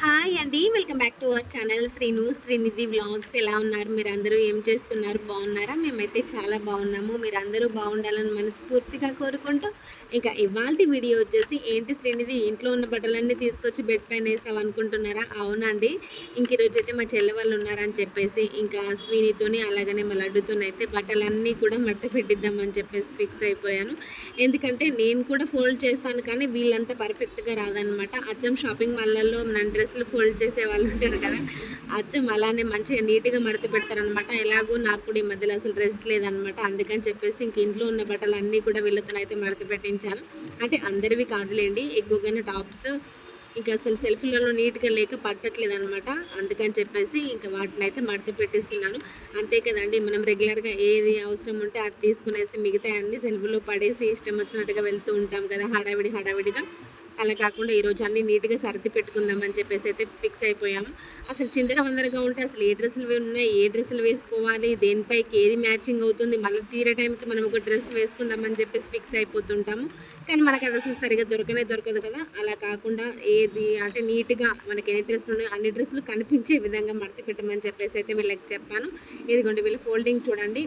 Hi అండి, welcome back to our channel Srinidhi vlogs. ఎలా ఉన్నారు మీరందరూ? ఏం చేస్తున్నారు? బాగున్నారా? మేమైతే చాలా బాగున్నాము. మీరందరూ బాగుండాలని మనస్ఫూర్తిగా కోరుకుంటూ ఇంకా ఇవాల్టి వీడియో వచ్చేసి ఏంటి శ్రీనిధి ఇంట్లో ఉన్న బట్టలన్నీ తీసుకొచ్చి బెడ్ పైన వేసావు అనుకుంటున్నారా? అవునండి, ఇంక ఈరోజైతే మా చెల్లె వాళ్ళు ఉన్నారని చెప్పేసి ఇంకా శ్రీనితోని అలాగనే మా లడ్డుతోనైతే బట్టలన్నీ కూడా మడత పెట్టిద్దామని చెప్పేసి ఫిక్స్ అయిపోయాను. ఎందుకంటే నేను కూడా ఫోల్డ్ చేస్తాను, కానీ వీళ్ళంతా పర్ఫెక్ట్గా రాదనమాట. అచ్చం షాపింగ్ మాల్లలో నన్ను డ్రెస్సులు ఫోల్డ్ చేసే వాళ్ళు ఉంటారు కదా, అచ్చం అలానే మంచిగా నీట్గా మడత పెడతారనమాట. ఎలాగో నాకు కూడా ఈ మధ్యలో అసలు రెస్ట్ లేదనమాట. అందుకని చెప్పేసి ఇంక ఇంట్లో ఉన్న బట్టలు అన్నీ కూడా వీళ్ళతోనైతే మడత పెట్టించాను. అంటే అందరివి కాదులేండి, ఎక్కువగానే టాప్స్ ఇంకా అసలు సెల్ఫ్లలో నీట్గా లేక పట్టట్లేదు అనమాట. అందుకని చెప్పేసి ఇంకా వాటిని అయితే మడత పెట్టిస్తున్నాను. అంతే కదండి, మనం రెగ్యులర్గా ఏది అవసరం ఉంటే అది తీసుకునేసి మిగతా అన్ని సెల్ఫ్లో పడేసి ఇష్టం వచ్చినట్టుగా వెళ్తూ ఉంటాం కదా హడావిడిగా. అలా కాకుండా ఈరోజు అన్నీ నీట్గా సర్ది పెట్టుకుందామని చెప్పేసి అయితే ఫిక్స్ అయిపోయాము. అసలు చిందరవందరగా ఉంటే అసలు ఏ డ్రెస్సులు ఉన్నాయి, ఏ డ్రెస్సులు వేసుకోవాలి, దేనిపైకి ఏది మ్యాచింగ్ అవుతుంది, మళ్ళీ తీరే టైంకి మనం ఒక డ్రెస్ వేసుకుందామని చెప్పేసి ఫిక్స్ అయిపోతుంటాము. కానీ మనకు అది అసలు సరిగా దొరకదు కదా. అలా కాకుండా ఏది అంటే నీట్గా మనకి ఎన్ని డ్రెస్సులు ఉన్నాయో అన్ని డ్రెస్సులు కనిపించే విధంగా మడత పెట్టమని చెప్పేసి అయితే వీళ్ళకి చెప్పాను. ఇదిగోండి వీళ్ళ ఫోల్డింగ్ చూడండి.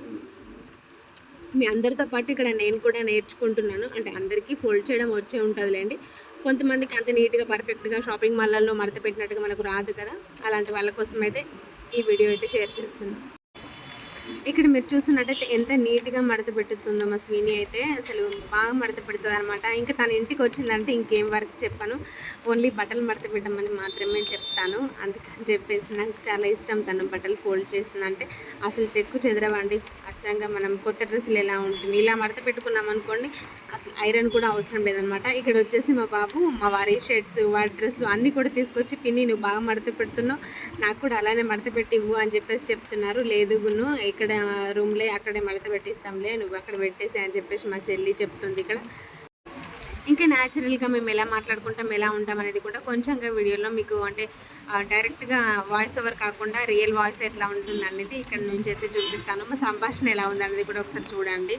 మీ అందరితో పాటు ఇక్కడ నేను కూడా నేర్చుకుంటున్నాను. అంటే అందరికీ ఫోల్డ్ చేయడం వచ్చే ఉంటుందిలేండి. కొంతమందికి అంత నీట్గా పర్ఫెక్ట్గా షాపింగ్ మాల్లలో మడత పెట్టినట్టుగా మనకు రాదు కదా. అలాంటి వాళ్ళ కోసం అయితే ఈ వీడియో అయితే షేర్ చేస్తున్నాను. ఇక్కడ మీరు చూస్తున్నట్టయితే ఎంత నీట్గా మడత పెట్టుతుందో మా స్వీని అయితే, అసలు బాగా మడత పెడుతుంది అనమాట. ఇంకా తన ఇంటికి వచ్చిందంటే ఇంకేం వర్క్ చెప్పాను, ఓన్లీ బట్టలు మడత పెట్టమని మాత్రమే చెప్తాను. అందుకని చెప్పేసి నాకు చాలా ఇష్టం తను బట్టలు ఫోల్డ్ చేస్తుందంటే. అసలు చెక్కు చెదరవండి, అచ్చంగా మనం కొత్త డ్రెస్సులు ఎలా ఉంటుంది ఇలా మడత పెట్టుకున్నాం అనుకోండి, అసలు ఐరన్ కూడా అవసరం లేదనమాట. ఇక్కడ వచ్చేసి మా బాబు మా వారి షర్ట్స్ వాటి డ్రెస్సులు అన్నీ కూడా తీసుకొచ్చి పిన్ని నువ్వు బాగా మడత పెడుతున్నావు, నాకు కూడా అలానే మడత పెట్టి ఇవ్వు అని చెప్పేసి చెప్తున్నారు. లేదు గును ఇక్కడ రూమ్లే అక్కడే మడత పెట్టిస్తాంలే, నువ్వు అక్కడ పెట్టేసి అని చెప్పేసి మా చెల్లి చెప్తుంది ఇక్కడ. ఇంకా న్యాచురల్గా మేము ఎలా మాట్లాడుకుంటాం, ఎలా ఉంటాం అనేది కూడా కొంచెంగా వీడియోలో మీకు అంటే డైరెక్ట్గా వాయిస్ ఓవర్ కాకుండా రియల్ వాయిస్ ఎట్లా ఉంటుంది అనేది ఇక్కడ నుంచి అయితే చూపిస్తాను. మా సంభాషణ ఎలా ఉందనేది కూడా ఒకసారి చూడండి.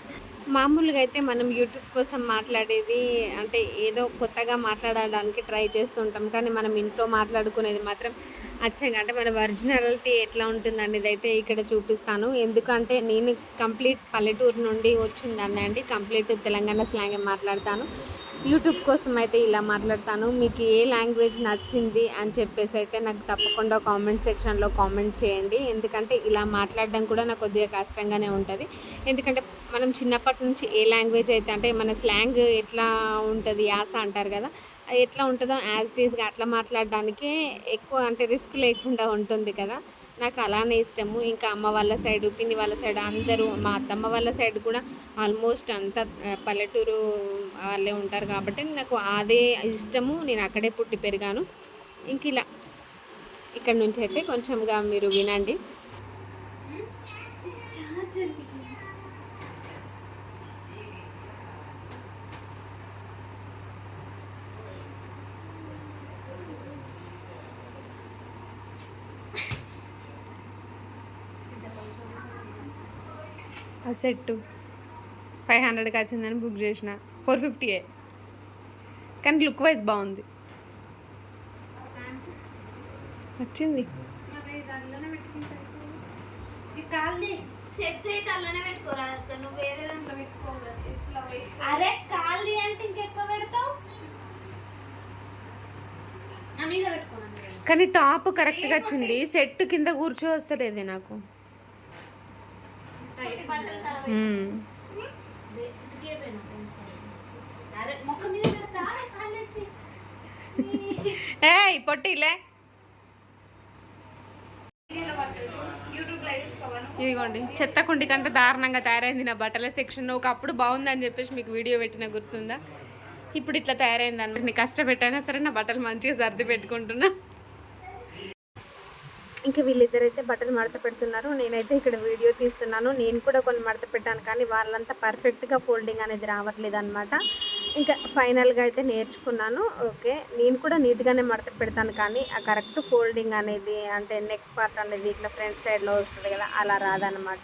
మామూలుగా అయితే మనం యూట్యూబ్ కోసం మాట్లాడేది అంటే ఏదో కొత్తగా మాట్లాడడానికి ట్రై చేస్తుంటాం, కానీ మనం ఇంట్లో మాట్లాడుకునేది మాత్రం అచ్చంగా అంటే మన ఒరిజినాలిటీ ఎట్లా ఉంటుంది అనేది అయితే ఇక్కడ చూపిస్తాను. ఎందుకంటే నేను కంప్లీట్ పల్లెటూరు నుండి వచ్చిందాన్ని అండి, కంప్లీట్ తెలంగాణ స్లాంగ్ మాట్లాడతాను. యూట్యూబ్ కోసం అయితే ఇలా మాట్లాడతాను. మీకు ఏ లాంగ్వేజ్ నచ్చింది అని చెప్పేసి అయితే నాకు తప్పకుండా కామెంట్ సెక్షన్లో కామెంట్ చేయండి. ఎందుకంటే ఇలా మాట్లాడడం కూడా నాకు కొద్దిగా కష్టంగానే ఉంటుంది. ఎందుకంటే మనం చిన్నప్పటి నుంచి ఏ లాంగ్వేజ్ అయితే అంటే మన స్లాంగ్ ఎట్లా ఉంటుంది, యాస అంటారు కదా, అది ఎట్లా ఉంటుందో యాజ్ ఇట్ ఈస్గా అట్లా మాట్లాడడానికే ఎక్కువ అంటే రిస్క్ లేకుండా ఉంటుంది కదా. నాకు అలానే ఇష్టము. ఇంకా అమ్మ వాళ్ళ సైడు పిన్ని వాళ్ళ సైడ్ అందరూ, మా అత్తమ్మ వాళ్ళ సైడ్ కూడా ఆల్మోస్ట్ అంతా పల్లెటూరు వాళ్ళే ఉంటారు కాబట్టి నాకు అదే ఇష్టము. నేను అక్కడే పుట్టి పెరిగాను. ఇంక ఇలా ఇక్కడ నుంచి అయితే కొంచెంగా మీరు వినండి. ఆ సెట్ 500కి వచ్చిందని బుక్ చేసిన, 450 కానీ లుక్ వైజ్ బాగుంది వచ్చింది. కానీ టాప్ కరెక్ట్గా వచ్చింది, సెట్ కింద కూర్చో వస్తలేదే నాకు. ఏయ్ పొట్టిలే, ఇదిగోండి చెత్త కుండి కంటే దారుణంగా తయారైంది నా బట్టల సెక్షన్. ఒకప్పుడు బాగుందని చెప్పేసి మీకు వీడియో పెట్టిన గుర్తుందా? ఇప్పుడు ఇట్లా తయారైంది అన్నమాట. నీ కష్టపెట్టైనా సరే నా బట్టలు మంచిగా సర్ది పెట్టుకుంటున్నా. ఇంకా వీళ్ళిద్దరైతే బట్టలు మడత పెడుతున్నారు, నేనైతే ఇక్కడ వీడియో తీస్తున్నాను. నేను కూడా కొన్ని మడత పెట్టాను, కానీ వాళ్ళంతా పర్ఫెక్ట్గా ఫోల్డింగ్ అనేది రావట్లేదు అనమాట. ఇంకా ఫైనల్గా అయితే నేర్చుకున్నాను. ఓకే, నేను కూడా నీట్గానే మడత పెడతాను, కానీ ఆ కరెక్ట్ ఫోల్డింగ్ అనేది అంటే నెక్ పార్ట్ అనేది ఇట్లా ఫ్రంట్ సైడ్లో వస్తుంది కదా, అలా రాదనమాట.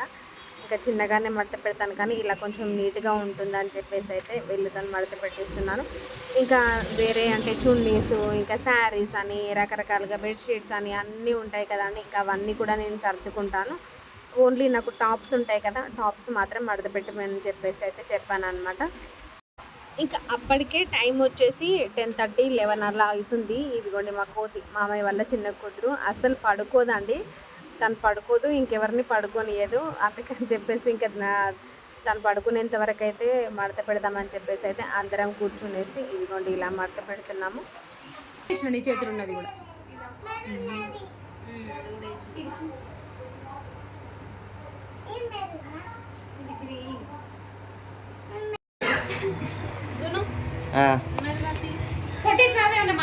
ఇంకా చిన్నగానే మడత పెడతాను, కానీ ఇలా కొంచెం నీట్గా ఉంటుందని చెప్పేసి అయితే వీళ్ళతో మడత పెట్టిస్తున్నాను. ఇంకా వేరే అంటే చున్నీస్, ఇంకా శారీస్ అని రకరకాలుగా బెడ్షీట్స్ అని అన్నీ ఉంటాయి కదండి. ఇంకా అవన్నీ కూడా నేను సర్దుకుంటాను. ఓన్లీ నాకు టాప్స్ ఉంటాయి కదా, టాప్స్ మాత్రం మడత పెట్టమని చెప్పేసి అయితే చెప్పాను అనమాట. ఇంకా అప్పటికే టైం వచ్చేసి 10:30, 11 అలా అవుతుంది. ఇదిగోండి మా కోతి, మామయ్య వల్ల చిన్న కూతురు అస్సలు పడుకోదండి. తను పడుకోదు, ఇంకెవరిని పడుకోనియదు. అందుకని చెప్పేసి ఇంకా తను పడుకునేంత వరకు అయితే మడత పెడదామని చెప్పేసి అయితే అందరం కూర్చునేసి ఇదిగోండి ఇలా మడత పెడుతున్నాము. చేతులు ఉన్నది కూడా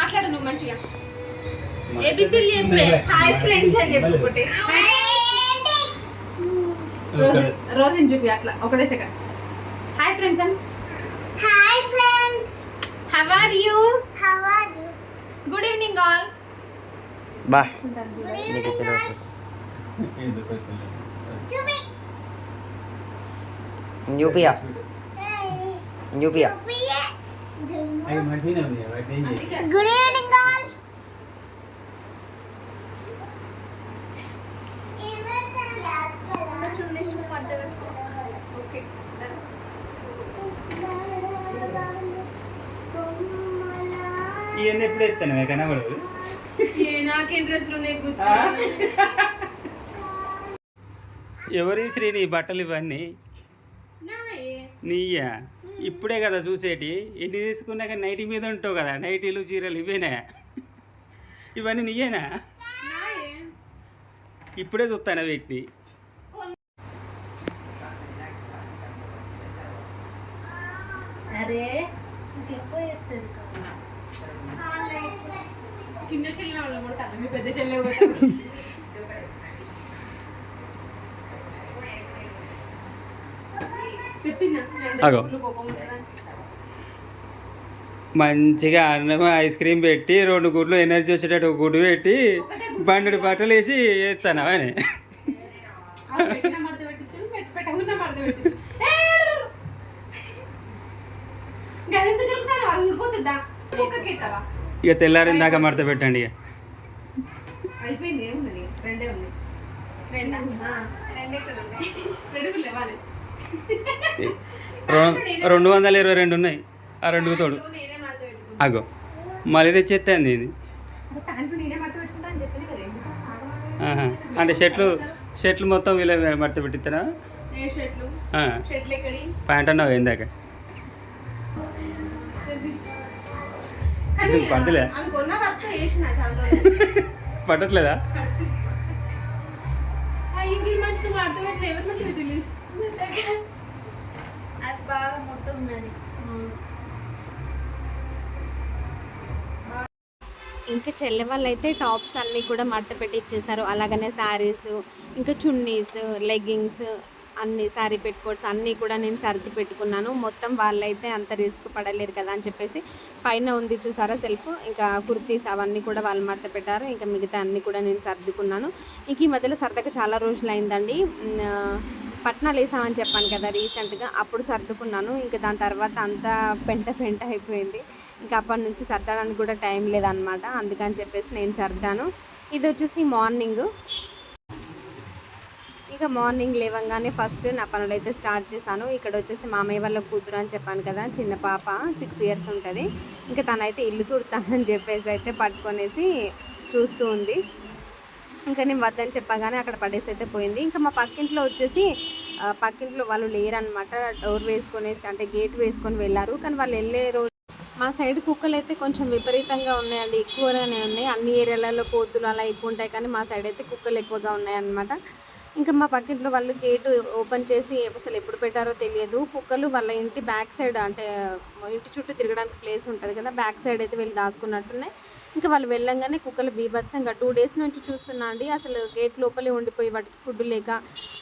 మాట్లాడు నువ్వు మంచిగా. హాయ్ ఫ్రెండ్స్ అని చెప్పి రోజు చూపి అట్లా ఒకటే సెకండ్. హాయ్ ఫ్రెండ్స్ అని. Hi friends, how are you? Good evening all. బా యూపియా గుడ్ ఈవినింగ్ ఆల్. ఇవన్నీ ఎప్పుడు ఎత్తాను కనబడదు. ఎవరి శ్రీ నీ బట్టలు ఇవన్నీ నీయా? ఇప్పుడే కదా చూసేటి. ఎన్ని తీసుకున్నాక నైటీ మీద ఉంటావు కదా, నైటీలు చీరలు ఇవేనా? ఇవన్నీ నీయేనా? ఇప్పుడే చూస్తాను వీటిని. చిన్న చెల్లె వాళ్ళు కొడతాను, మీ పెద్ద చెల్లె అగో మంచిగా అన్నం ఐస్ క్రీమ్ పెట్టి 2 గుడ్లు ఎనర్జీ వచ్చేటట్టు ఒక గుడ్డు పెట్టి బండి బట్టలు వేసి వేస్తాను అని. ఇక తెల్లారిన దాకా మడత పెట్టండి. ఇక అయిపోయింది, ఏమున్నది, రెండే ఉన్నాయి. 222 ఉన్నాయి. ఆ 2 తోడు అగో మళ్ళీ తెచ్చేస్తాంది ఇది. అంటే షర్ట్లు మొత్తం వీళ్ళ మడత పెట్టిస్తారా? ప్యాంట్ అన్నావు ఇందాక. పడతలే, పట్టట్లేదా? ఇంకా చెల్లె వాళ్ళు అయితే టాప్స్ అన్నీ కూడా మడత పెట్టి ఇచ్చేసారు. అలాగనే శారీస్, ఇంకా చున్నీస్, లెగ్గింగ్స్ అన్నీ, శారీ పెట్టుకోట్స్ అన్నీ కూడా నేను సర్ది పెట్టుకున్నాను. మొత్తం వాళ్ళైతే అంత రిస్క్ పడలేరు కదా అని చెప్పేసి పైన ఉంది చూసారా సెల్ఫ్, ఇంకా కుర్తీస్ అవన్నీ కూడా వాళ్ళు మడత పెట్టారు. ఇంకా మిగతా అన్నీ కూడా నేను సర్దుకున్నాను. ఇంక ఈ మధ్యలో సరదాగా చాలా రోజులు అయిందండి. పట్నాలు వేసామని చెప్పాను కదా రీసెంట్గా, అప్పుడు సర్దుకున్నాను. ఇంకా దాని తర్వాత అంతా పెంట అయిపోయింది. ఇంకా అప్పటి నుంచి సర్దడానికి కూడా టైం లేదనమాట. అందుకని చెప్పేసి నేను సర్దాను. ఇది వచ్చేసి మార్నింగ్. ఇంకా మార్నింగ్ లేవంగానే ఫస్ట్ నా పనులు అయితే స్టార్ట్ చేశాను. ఇక్కడ వచ్చేసి మామయ్య వాళ్ళ కూతురు అని చెప్పాను కదా, చిన్న పాప 6 ఇయర్స్ ఉంటుంది. ఇంకా తనైతే ఇల్లు తుడతానని చెప్పేసి అయితే పట్టుకొనేసి చూస్తూ ఉంది. ఇంకా నేను వద్దని చెప్పగానే అక్కడ పడేసి అయితే పోయింది. ఇంకా మా పక్కింట్లో వచ్చేసి పక్కింట్లో వాళ్ళు లేరనమాట. డోర్ వేసుకొనేసి అంటే గేట్ వేసుకొని వెళ్ళారు. కానీ వాళ్ళు వెళ్ళే రోజు మా సైడ్ కుక్కలు అయితే కొంచెం విపరీతంగా ఉన్నాయండి, ఎక్కువగానే ఉన్నాయి. అన్ని ఏరియాలలో కోతులు అలా ఎక్కువ ఉంటాయి, కానీ మా సైడ్ అయితే కుక్కలు ఎక్కువగా ఉన్నాయన్నమాట. ఇంకా మా పక్కింట్లో వాళ్ళు గేటు ఓపెన్ చేసి అసలు ఎప్పుడు పెట్టారో తెలియదు. కుక్కలు వాళ్ళ ఇంటి బ్యాక్ సైడ్ అంటే ఇంటి చుట్టూ తిరగడానికి ప్లేస్ ఉంటుంది కదా, బ్యాక్ సైడ్ అయితే వెళ్ళి దాచుకున్నట్టున్నాయి. ఇంకా వాళ్ళు వెళ్ళంగానే కుక్కలు బీభత్సంగా 2 days నుంచి చూస్తున్నా అండి. అసలు గేట్ లోపలే ఉండిపోయి వాటికి ఫుడ్ లేక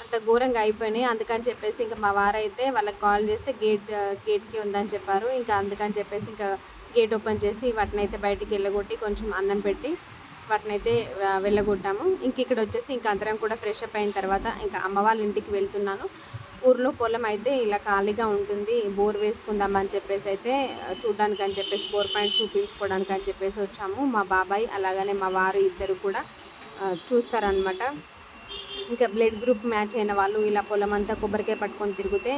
అంత ఘోరంగా అయిపోయినాయి. అందుకని చెప్పేసి ఇంకా మా వారైతే వాళ్ళకి కాల్ చేస్తే గేట్కి ఉందని చెప్పారు. ఇంకా అందుకని చెప్పేసి ఇంకా గేట్ ఓపెన్ చేసి వాటిని అయితే బయటికి వెళ్ళగొట్టి కొంచెం అన్నం పెట్టి వాటినైతే వెళ్ళగొట్టాము. ఇంక ఇక్కడ వచ్చేసి ఇంకా అందరం కూడా ఫ్రెష్ అప్ అయిన తర్వాత ఇంకా అమ్మ వాళ్ళ ఇంటికి వెళ్తున్నాను. ఊర్లో పొలం అయితే ఇలా ఖాళీగా ఉంటుంది, బోర్ వేసుకుందాం అని చెప్పేసి అయితే చూడ్డానికి అని చెప్పేసి బోర్ పాయింట్ చూపించుకోవడానికి అని చెప్పేసి వచ్చాము. మా బాబాయ్ అలాగనే మా వారు ఇద్దరు కూడా చూస్తారనమాట. ఇంకా బ్లడ్ గ్రూప్ మ్యాచ్ అయిన వాళ్ళు ఇలా పొలం అంతా కొబ్బరికాయ పట్టుకొని తిరిగితే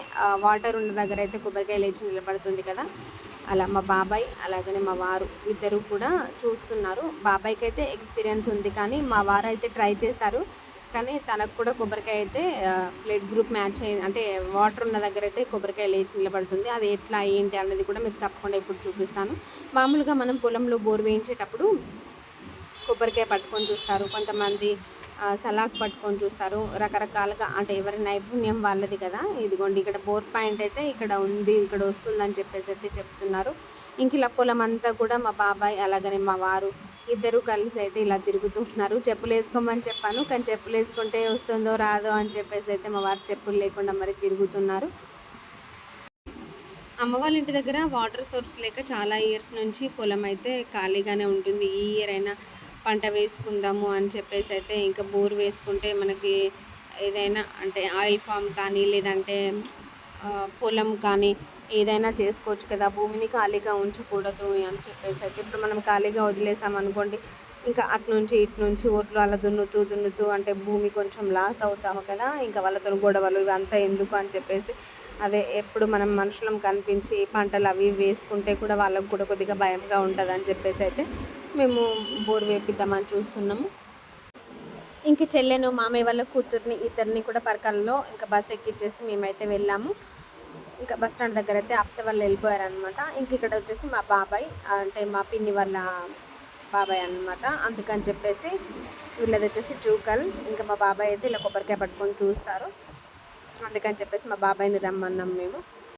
వాటర్ ఉన్న దగ్గర అయితే కొబ్బరికాయ లేచి నిలబడుతుంది కదా, అలా మా బాబాయ్ అలాగనే మా వారు ఇద్దరు కూడా చూస్తున్నారు. బాబాయ్కి అయితే ఎక్స్పీరియన్స్ ఉంది, కానీ మా వారు అయితే ట్రై చేశారు. కానీ తనకు కూడా కొబ్బరికాయ అయితే బ్లడ్ గ్రూప్ మ్యాచ్ అయ్యి అంటే వాటర్ ఉన్న దగ్గర అయితే కొబ్బరికాయ లేచి నిలబడుతుంది. అది ఎట్లా ఏంటి అన్నది కూడా మీకు తప్పకుండా ఇప్పుడు చూపిస్తాను. మామూలుగా మనం పొలంలో బోర్ వేయించేటప్పుడు కొబ్బరికాయ పట్టుకొని చూస్తారు, కొంతమంది సలాక్ పట్టుకొని చూస్తారు, రకరకాలుగా అంటే ఎవరి నైపుణ్యం వాళ్ళది కదా. ఇదిగోండి ఇక్కడ బోర్ పాయింట్ అయితే ఇక్కడ ఉంది, ఇక్కడ వస్తుందని చెప్పేసి అయితే చెప్తున్నారు. ఇంక ఇలా పొలం అంతా కూడా మా బాబాయ్ అలాగనే మా వారు ఇద్దరు కలిసి అయితే ఇలా తిరుగుతున్నారు. చెప్పులు వేసుకోమని చెప్పాను, కానీ చెప్పులు వేసుకుంటే వస్తుందో రాదో అని చెప్పేసి అయితే మా వారు చెప్పులు లేకుండా మరి తిరుగుతున్నారు. అమ్మ వాళ్ళ ఇంటి దగ్గర వాటర్ సోర్స్ లేక చాలా ఇయర్స్ నుంచి పొలం అయితే ఖాళీగానే ఉంటుంది. ఈ ఇయర్ అయినా పంట వేసుకుందాము అని చెప్పేసి అయితే ఇంకా బోర్ వేసుకుంటే మనకి ఏదైనా అంటే ఆయిల్ ఫామ్ కానీ లేదంటే పొలం కానీ ఏదైనా చేసుకోవచ్చు కదా, భూమిని ఖాళీగా ఉంచకూడదు అని చెప్పేసి అయితే ఇప్పుడు మనం ఖాళీగా వదిలేసామనుకోండి, ఇంకా అటు నుంచి ఇటు నుంచి ఓట్లు అలా దున్నుతూ అంటే భూమి కొంచెం లాస్ అవుతాము కదా. ఇంకా వాళ్ళతో గొడవలు ఇవంతా ఎందుకు అని చెప్పేసి అదే ఎప్పుడు మనం మనుషులం కనిపించి పంటలు అవి వేసుకుంటే కూడా వాళ్ళకు కూడా కొద్దిగా భయంగా ఉంటుంది అని చెప్పేసి అయితే మేము బోర్ వేపిద్దామని చూస్తున్నాము. ఇంక చెల్లెను మామయ్య వాళ్ళ కూతుర్ని ఇద్దరిని కూడా పరకాలలో ఇంకా బస్ ఎక్కిచ్చేసి మేమైతే వెళ్ళాము. ఇంకా బస్ స్టాండ్ దగ్గర అయితే అత్త వాళ్ళు వెళ్ళిపోయారనమాట. ఇంక ఇక్కడ వచ్చేసి మా బాబాయ్ అంటే మా పిన్ని వాళ్ళ బాబాయ్ అనమాట. అందుకని చెప్పేసి వీళ్ళది వచ్చేసి జూకల్. ఇంకా మా బాబాయ్ అయితే ఇలా కొబ్బరికాయ పట్టుకొని చూస్తారు, అందుకని చెప్పేసి మా బాబాయ్ని రమ్మన్నాం మేము.